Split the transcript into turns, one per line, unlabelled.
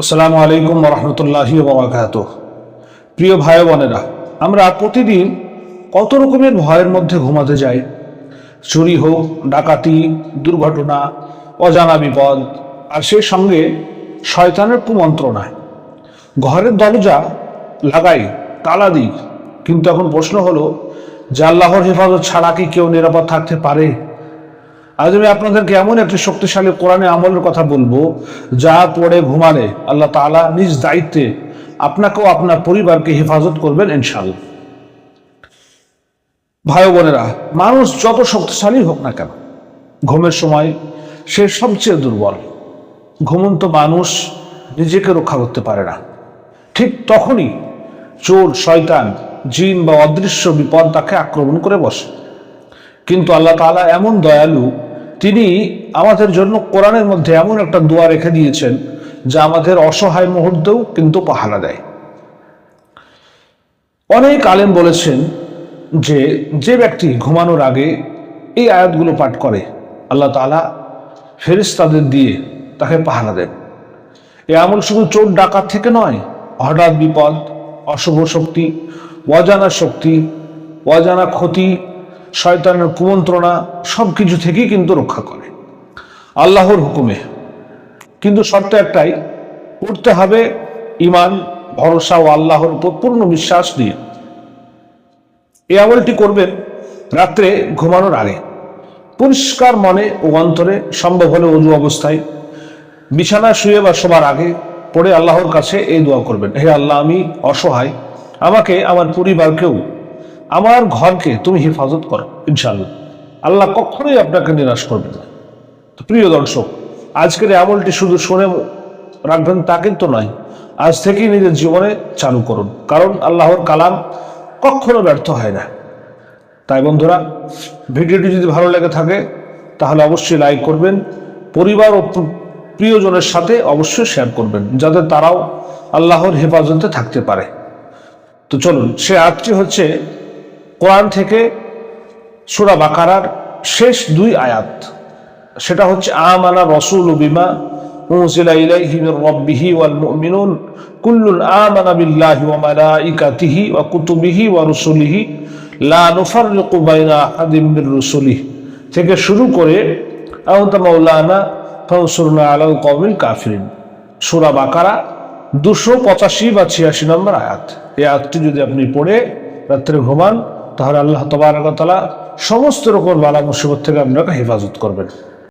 আসসালামু আলাইকুম ওয়া রাহমাতুল্লাহি ওয়া বারাকাতুহু। প্রিয় ভাই বোনেরা, আমরা প্রতিদিন কত রকমের ভয়ের মধ্যে ঘুমাতে যাই। চুরি হোক, ডাকাতি, দুর্ঘটনা, অজানা বিপদ, আর সেই সঙ্গে শয়তানের কুমন্ত্রণায় ঘরের দরজা লাগাই, তালা দিই, কিন্তু এখন প্রশ্ন হলো যে আল্লাহর হেফাজত ছাড়া কি কেউ নিরাপদ থাকতে পারে? আজ আমি আপনাদেরকে এমন একটি শক্তিশালী কোরআনে আমলের কথা বলবো, যা পড়ে ঘুমালে আল্লাহ তাআলা নিজ দায়িত্বে আপনাকেও আপনার পরিবারকে হেফাজত করবেন ইনশাআল্লাহ। ভাই বোনেরা, মানুষ যত শক্তিশালী হোক না কেন, ঘুমের সময় সে সবচেয়ে দুর্বল। ঘুমন্ত মানুষ নিজেকে রক্ষা করতে পারে না। ঠিক তখনই চোর, শয়তান, জিন বা অদৃশ্য বিপদ তাকে আক্রমণ করে বসে। কিন্তু আল্লাহ তাআলা এমন দয়ালু, তিনি আমাদের জন্য কোরআনের মধ্যে এমন একটা দোয়া রেখে দিয়েছেন যা আমাদের অসহায় মুহূর্তেও কিন্তু পাহারা দেয়। অনেক আলেম বলেছেন যে যে ব্যক্তি ঘুমানোর আগে এই আয়াতগুলো পাঠ করে, আল্লাহ তাআলা ফেরেশতাদের দিয়ে তাকে পাহারা দেন। এই আমল শুধু চোর ডাকাত থেকে নয়, হঠাৎ বিপদ, অশুভ শক্তি, অজানা ক্ষতি, শয়তানের কুমন্ত্রণা সবকিছু থেকেই কিন্তু রক্ষা করে আল্লাহর হুকুমে। কিন্তু শর্ত একটাই, পড়তে হবে ঈমান, ভরসা ও আল্লাহর উপর পূর্ণ বিশ্বাস নিয়ে। এই আমলটি করবেন রাত্রে ঘুমানোর আগে, পরিষ্কার মনে ও অন্তরে, সম্ভব হলে ওযু অবস্থায়, বিছানা শুয়ে বা শোবার আগে পড়ে আল্লাহর কাছে এই দোয়া করবেন: হে আল্লাহ, আমি অসহায়, আমাকে, আমার পরিবারকেও, আমার ঘরকে তুমি হেফাজত করো। ইনশাআল্লাহ আল্লাহ কখনোই আপনাকে নিরাশ করবে না। তো প্রিয় দর্শক, আজকের এই আমলটি শুধু শুনে রাখবেন তা কিন্তু নয়, আজ থেকেই নিজের জীবনে চালু করুন, কারণ আল্লাহর কালাম কখনো ব্যর্থ হয় না। তাই বন্ধুরা, ভিডিওটি যদি ভালো লেগে থাকে তাহলে অবশ্যই লাইক করবেন, পরিবার ও প্রিয়জনের সাথে অবশ্যই শেয়ার করবেন, যাতে তারাও আল্লাহর হেফাজতে থাকতে পারে। তো চলুন, সে আয়াতটি হচ্ছে কোরআন থেকে সূরা বাকারার শেষ 2 আয়াত। সেটা হচ্ছে: আমানা রাসূলু বিমা উনজিলা ইলাইহি মির রাব্বিহি ওয়াল মুমিনুন কুল্লুন আমানা বিল্লাহি ওয়া মালাইকাতিহি ওয়া কুতুবিহি ওয়া রুসুলিহি লা নুফাররিকু বাইনা আহাদিম মির রুসুলিহি থেকে শুরু করে আনতা মাওলানা ফানসুরনা আলাল কওমিল কাফিরিন। সূরা বাকারা 285 বা 86 নম্বর আয়াত। এই আয়াতটি যদি আপনি পড়ে রাত্রে ঘুমান, তাহলে আল্লাহ তাবারক ওয়া তাআলা সমস্ত রকম বালা মুসিবত থেকে আপনাকে হেফাজত করবেন।